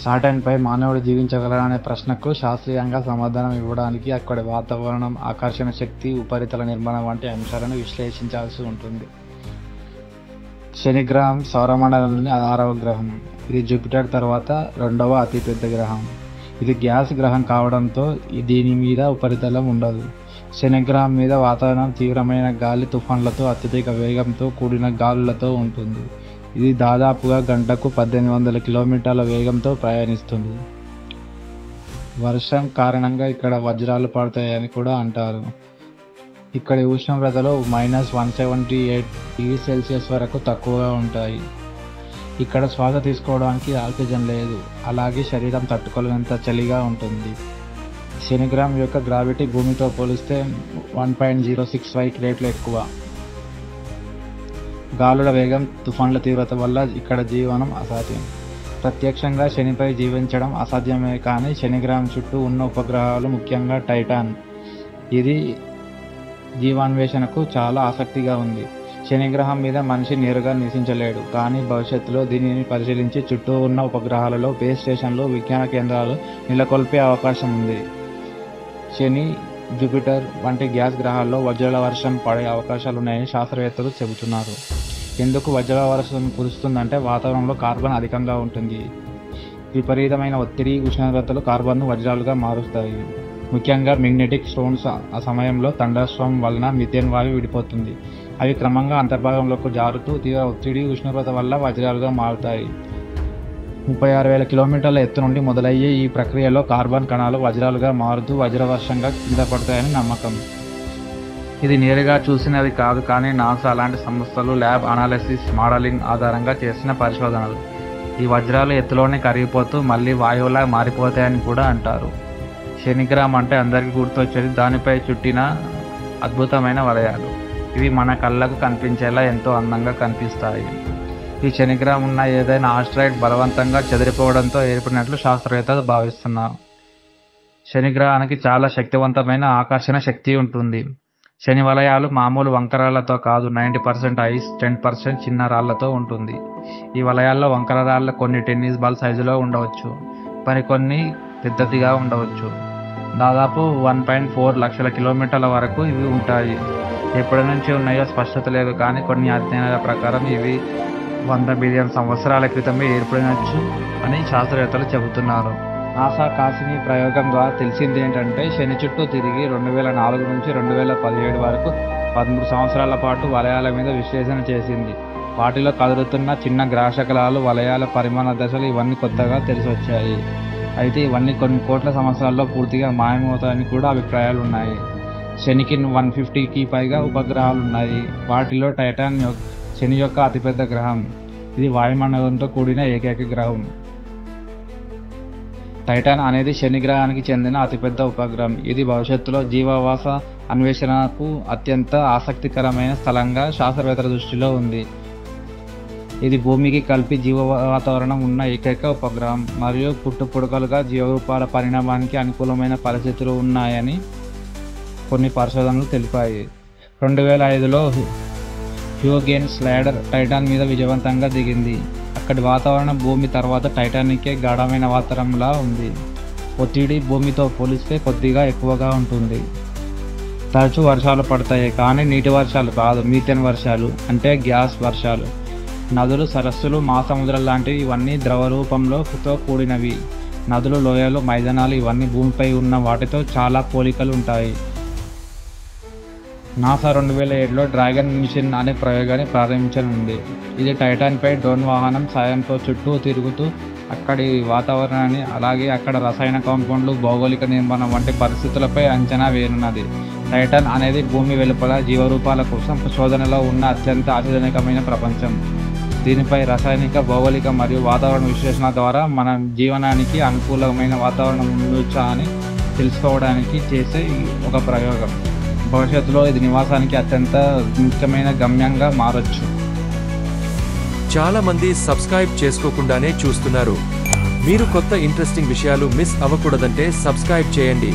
సాటర్న్పై మానవుడు జీవించగలడనే ప్రశ్నకు శాస్త్రీయంగా సమాధానం ఇవ్వడానికి అక్కడి వాతావరణం, ఆకర్షణ శక్తి, ఉపరితల నిర్మాణం వంటి అంశాలను విశ్లేషించాల్సి ఉంటుంది. శని గ్రహం సౌరమండలంలోని 6వ గ్రహం. ఇది జూపిటర్ తర్వాత 2వ అతిపెద్ద గ్రహం. ఇది గ్యాస్ గ్రహం కావడంతో దీని మీద ఉపరితలం ఉండదు. శని గ్రహం మీద వాతావరణం తీవ్రమైన గాలి తుఫాన్లతో, అత్యధిక వేగంతో కూడిన గాలులతో ఉంటుంది. ఇది దాదాపుగా గంటకు 1800 కిలోమీటర్ల వేగంతో ప్రయాణిస్తుంది. వర్షం కారణంగా ఇక్కడ వజ్రాలు పడతాయని కూడా అంటారు. ఇక్కడి ఉష్ణోగ్రతలు -178°C వరకు తక్కువగా ఉంటాయి. ఇక్కడ శ్వాస తీసుకోవడానికి ఆక్సిజన్ లేదు, అలాగే శరీరం తట్టుకోలేనంత చలిగా ఉంటుంది. శని గ్రహం యొక్క గ్రావిటీ భూమితో పోలిస్తే 1.065 రెట్లు ఎక్కువ. గాలుల వేగం, తుఫాన్ల తీవ్రత వల్ల ఇక్కడ జీవనం అసాధ్యం. ప్రత్యక్షంగా శనిపై జీవించడం అసాధ్యమే, కానీ శని గ్రహం చుట్టూ ఉన్న ఉపగ్రహాలు, ముఖ్యంగా టైటాన్, ఇది జీవాన్వేషణకు చాలా ఆసక్తిగా ఉంది. శని గ్రహం మీద మనిషి నేరుగా నివసించలేడు, కానీ భవిష్యత్తులో దీనిని పరిశీలించి చుట్టూ ఉన్న ఉపగ్రహాలలో బేస్ స్టేషన్లు, విజ్ఞాన కేంద్రాలు నెలకొల్పే అవకాశం ఉంది. శని, జూపిటర్ వంటి గ్యాస్ గ్రహాల్లో వజ్రాల వర్షం పడే అవకాశాలున్నాయని శాస్త్రవేత్తలు చెబుతున్నారు. ఎందుకు వజ్రాల వర్షం కురుస్తుందంటే వాతావరణంలో కార్బన్ అధికంగా ఉంటుంది. విపరీతమైన ఒత్తిడి, ఉష్ణోగ్రతలు కార్బన్ను వజ్రాలుగా మారుస్తాయి. ముఖ్యంగా మ్యాగ్నెటిక్ స్టోన్స్. ఆ సమయంలో థండర్ స్టార్మ్ వలన మిథేన్ వాయువు విడిపోతుంది. అవి క్రమంగా అంతర్భాగంలోకి జారుతూ తీవ్ర ఒత్తిడి, ఉష్ణోగ్రత వల్ల వజ్రాలుగా మారుతాయి. 36,000 కిలోమీటర్ల ఎత్తు నుండి మొదలయ్యే ఈ ప్రక్రియలో కార్బన్ కణాలు వజ్రాలుగా మారుతూ వజ్రవర్షంగా కింద పడతాయని నమ్మకం. ఇది నేరుగా చూసినది కాదు, కానీ నాసా లాంటి సంస్థలు ల్యాబ్ అనాలిసిస్, మోడలింగ్ ఆధారంగా చేసిన పరిశోధనలు. ఈ వజ్రాలు ఎత్తులోనే కరిగిపోతూ మళ్ళీ వాయువులా మారిపోతాయని కూడా అంటారు. శనిగ్రహం అంటే అందరికీ గుర్తొచ్చేది దానిపై చుట్టిన అద్భుతమైన వలయాలు. ఇవి మన కళ్ళకు కనిపించేలా ఎంతో అందంగా కనిపిస్తాయి. ఈ శనిగ్రహం ఉన్న ఏదైనా ఆస్ట్రాయిడ్ బలవంతంగా చెదిరిపోవడంతో ఏర్పడినట్లు శాస్త్రవేత్తలు భావిస్తున్నారు. శనిగ్రహానికి చాలా శక్తివంతమైన ఆకర్షణ శక్తి ఉంటుంది. శని వలయాలు మామూలు వంకరాలతో కాదు, 90% ఐస్, 10% చిన్న రాళ్లతో ఉంటుంది. ఈ వలయాల్లో వంకర రాళ్లు కొన్ని టెన్నిస్ బాల్ సైజులో ఉండవచ్చు, మరికొన్ని పెద్దదిగా ఉండవచ్చు. దాదాపు 1.4 లక్షల కిలోమీటర్ల వరకు ఇవి ఉంటాయి. ఎప్పటి నుంచి ఉన్నాయో స్పష్టత లేదు, కానీ కొన్ని అధ్యయనాల ప్రకారం ఇవి 100 బిలియన్ సంవత్సరాల క్రితమే ఏర్పడినచ్చు అని శాస్త్రవేత్తలు చెబుతున్నారు. నాసా కాసిని ప్రయోగం ద్వారా తెలిసింది ఏంటంటే శని చుట్టూ తిరిగి 2004 నుంచి 2017 వరకు 13 సంవత్సరాల పాటు వలయాల మీద విశ్లేషణ చేసింది. వాటిలో కదులుతున్న చిన్న గ్రహశకలాలు, వలయాల పరిమాణ దశలు ఇవన్నీ కొత్తగా తెలిసొచ్చాయి. అయితే ఇవన్నీ కొన్ని కోట్ల సంవత్సరాల్లో పూర్తిగా మాయమవుతాయని కూడా అభిప్రాయాలు ఉన్నాయి. శనికి 150కి పైగా ఉపగ్రహాలు ఉన్నాయి. వాటిలో టైటాన్ శని యొక్క అతిపెద్ద గ్రహం. ఇది వాయుమండలంతో కూడిన ఏకైక గ్రహం. టైటాన్ అనేది శని గ్రహానికి చెందిన అతిపెద్ద ఉపగ్రహం. ఇది భవిష్యత్తులో జీవావాస అన్వేషణకు అత్యంత ఆసక్తికరమైన స్థలంగా శాస్త్రవేత్తల దృష్టిలో ఉంది. ఇది భూమికి కలిపి జీవ వాతావరణం ఉన్న ఏకైక ఉపగ్రహం మరియు పుట్టుపుడకలుగా జీవరూపాల పరిణామానికి అనుకూలమైన పరిస్థితులు ఉన్నాయని కొన్ని పరిశోధనలు తెలిపాయి. 2005లో హ్యూగెన్ స్లైడర్ టైటాన్ మీద విజయవంతంగా దిగింది. అక్కడి వాతావరణం భూమి తర్వాత టైటానికే గాఢమైన వాతావరణంలా ఉంది. ఒత్తిడి భూమితో పోలిస్తే కొద్దిగా ఎక్కువగా ఉంటుంది. తరచూ వర్షాలు పడతాయి, కానీ నీటి వర్షాలు కాదు, మీథేన్ వర్షాలు, అంటే గ్యాస్ వర్షాలు. నదులు, సరస్సులు, మహాసముద్రం లాంటివి ఇవన్నీ ద్రవ రూపంలో కూడినవి. నదులు, లోయలు, మైదానాలు ఇవన్నీ భూమిపై ఉన్న వాటితో చాలా పోలికలు ఉంటాయి. నాసా 2007లో డ్రాగన్ మిషన్ అనే ప్రయోగాన్ని ప్రారంభించనుంది. ఇది టైటాన్పై డ్రోన్ వాహనం సాయంతో చుట్టూ తిరుగుతూ అక్కడి వాతావరణాన్ని, అలాగే అక్కడ రసాయన కాంపౌండ్లు, భౌగోళిక నిర్మాణం వంటి పరిస్థితులపై అంచనా వేయనున్నది. టైటాన్ అనేది భూమి వెలుపల జీవరూపాల కోసం శోధనలో ఉన్న అత్యంత ఆశ్చర్యకరమైన ప్రపంచం. దీనిపై రసాయనిక, భౌగోళిక మరియు వాతావరణ విశ్లేషణ ద్వారా మన జీవనానికి అనుకూలమైన వాతావరణం ఉండొచ్చా అని తెలుసుకోవడానికి చేసే ఒక ప్రయోగం. భవిష్యత్తులో ఇది నివాసానికి అత్యంత ముఖ్యమైన గమ్యంగా మారొచ్చు. చాలా మంది సబ్స్క్రైబ్ చేసుకోకుండానే చూస్తున్నారు. మీరు కొత్త ఇంట్రెస్టింగ్ విషయాలు మిస్ అవ్వకూడదంటే సబ్స్క్రైబ్ చేయండి.